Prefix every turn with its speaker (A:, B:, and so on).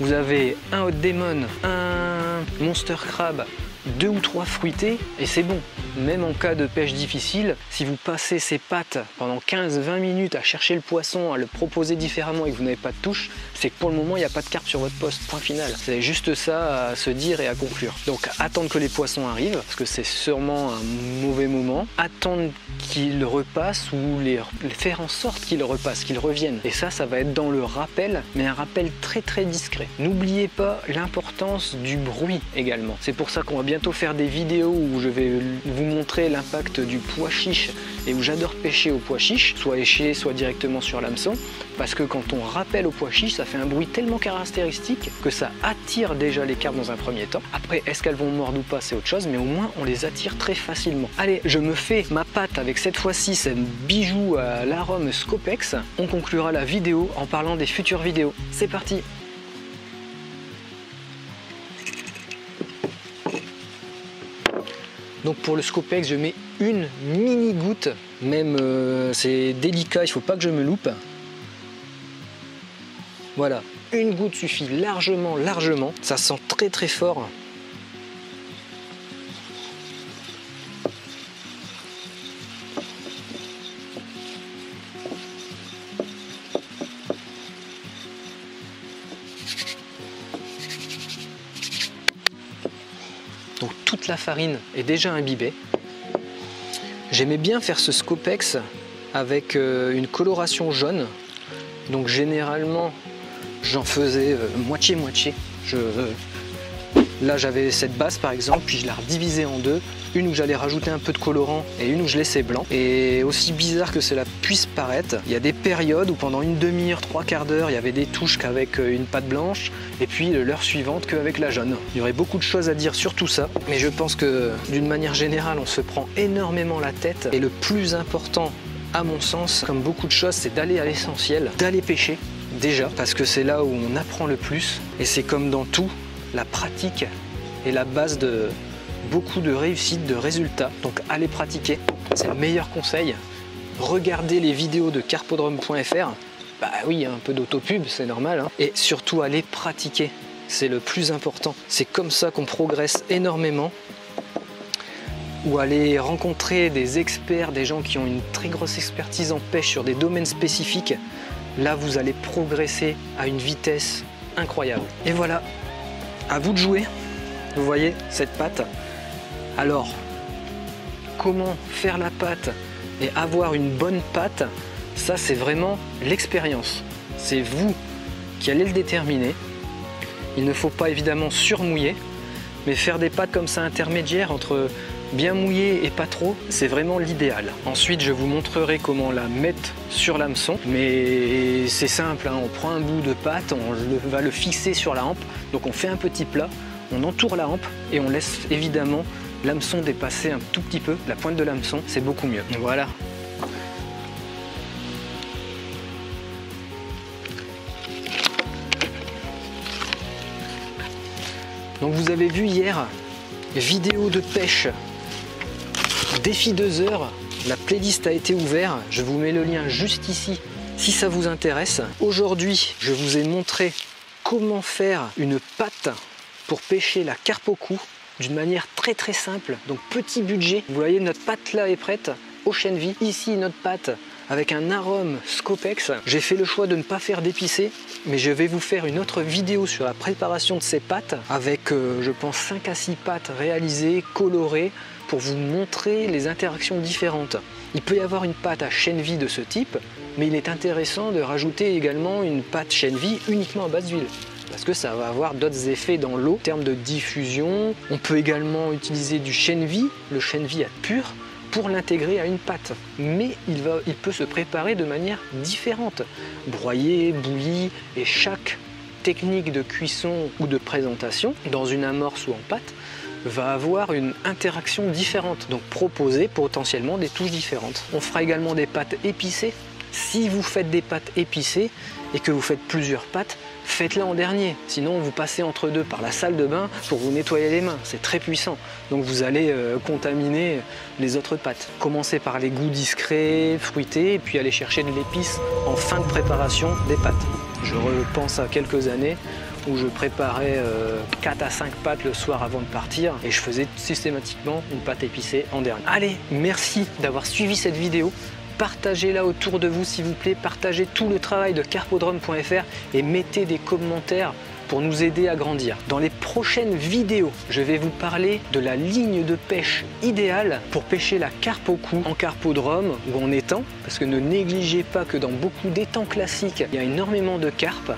A: Vous avez un Hot Demon, un Monster Crab, 2 ou 3 fruités et c'est bon. Même en cas de pêche difficile, si vous passez ces pattes pendant 15-20 minutes à chercher le poisson, à le proposer différemment et que vous n'avez pas de touche, c'est que pour le moment il n'y a pas de carpe sur votre poste, point final. C'est juste ça à se dire et à conclure. Donc attendre que les poissons arrivent, parce que c'est sûrement un mauvais moment, attendre qu'ils repassent ou les faire en sorte qu'ils repassent, qu'ils reviennent. Et ça va être dans le rappel, mais un rappel très très discret. N'oubliez pas l'importance du bruit également. C'est pour ça qu'on va bientôt faire des vidéos où je vais vous montrer l'impact du pois chiche et où j'adore pêcher au pois chiche, soit éché, soit directement sur l'hameçon, parce que quand on rappelle au pois chiche, ça fait un bruit tellement caractéristique que ça attire déjà les carpes dans un premier temps. Après, est-ce qu'elles vont mordre ou pas, c'est autre chose, mais au moins on les attire très facilement. Allez, je me fais ma pâte avec cette fois-ci ce bijou à l'arôme Scopex. On conclura la vidéo en parlant des futures vidéos. C'est parti! Donc pour le Scopex, je mets une mini goutte, même c'est délicat, il ne faut pas que je me loupe. Voilà, une goutte suffit largement, ça sent très très fort. Donc toute la farine est déjà imbibée. J'aimais bien faire ce Scopex avec une coloration jaune. Donc généralement j'en faisais moitié-moitié. Là j'avais cette base par exemple, puis je la redivisais en deux. Une où j'allais rajouter un peu de colorant et une où je laissais blanc. Et aussi bizarre que cela puisse paraître, il y a des périodes où pendant une demi-heure, 3/4 d'heure, il y avait des touches qu'avec une pâte blanche et puis l'heure suivante qu'avec la jaune. Il y aurait beaucoup de choses à dire sur tout ça, mais je pense que d'une manière générale, on se prend énormément la tête. Et le plus important, à mon sens, comme beaucoup de choses, c'est d'aller à l'essentiel, d'aller pêcher déjà, parce que c'est là où on apprend le plus. Et c'est comme dans tout, la pratique est la base de beaucoup de réussite, de résultats. Donc allez pratiquer, c'est le meilleur conseil. Regardez les vidéos de carpodrome.fr. Bah oui, un peu d'autopub, c'est normal, hein. Et surtout allez pratiquer, c'est le plus important. C'est comme ça qu'on progresse énormément. Ou aller rencontrer des experts, des gens qui ont une très grosse expertise en pêche sur des domaines spécifiques. Là, vous allez progresser à une vitesse incroyable. Et voilà, à vous de jouer. Vous voyez cette pâte. Alors, comment faire la pâte et avoir une bonne pâte, ça c'est vraiment l'expérience. C'est vous qui allez le déterminer. Il ne faut pas évidemment surmouiller, mais faire des pâtes comme ça intermédiaires entre bien mouillé et pas trop, c'est vraiment l'idéal. Ensuite, je vous montrerai comment la mettre sur l'hameçon, mais c'est simple, hein. On prend un bout de pâte, on va le fixer sur la hampe, donc on fait un petit plat, on entoure la hampe et on laisse évidemment l'hameçon dépasser un tout petit peu, la pointe de l'hameçon, c'est beaucoup mieux. Voilà. Donc vous avez vu hier, vidéo de pêche, défi 2 heures, la playlist a été ouverte, je vous mets le lien juste ici si ça vous intéresse. Aujourd'hui, je vous ai montré comment faire une pâte pour pêcher la carpe au cou d'une manière très très simple, donc petit budget. Vous voyez, notre pâte là est prête, Ocean Vie. Ici, notre pâte avec un arôme Scopex. J'ai fait le choix de ne pas faire d'épicé, mais je vais vous faire une autre vidéo sur la préparation de ces pâtes avec, je pense, 5 à 6 pâtes réalisées, colorées, pour vous montrer les interactions différentes. Il peut y avoir une pâte à chêne vie de ce type, mais il est intéressant de rajouter également une pâte chêne vie uniquement à base d'huile, parce que ça va avoir d'autres effets dans l'eau en termes de diffusion. On peut également utiliser du chêne vie, le chêne vie pur, pour l'intégrer à une pâte. Mais il peut se préparer de manière différente, broyé, bouilli, et chaque technique de cuisson ou de présentation, dans une amorce ou en pâte, va avoir une interaction différente, donc proposer potentiellement des touches différentes. On fera également des pâtes épicées. Si vous faites des pâtes épicées et que vous faites plusieurs pâtes, faites-la en dernier, sinon vous passez entre deux par la salle de bain pour vous nettoyer les mains, c'est très puissant, donc vous allez contaminer les autres pâtes. Commencez par les goûts discrets, fruités, et puis allez chercher de l'épice en fin de préparation des pâtes. Je repense à quelques années où je préparais 4 à 5 pâtes le soir avant de partir et je faisais systématiquement une pâte épicée en dernier. Allez, merci d'avoir suivi cette vidéo. Partagez-la autour de vous s'il vous plaît, partagez tout le travail de carpodrome.fr et mettez des commentaires pour nous aider à grandir. Dans les prochaines vidéos, je vais vous parler de la ligne de pêche idéale pour pêcher la carpe au cou en carpodrome ou en étang, parce que ne négligez pas que dans beaucoup d'étangs classiques, il y a énormément de carpes.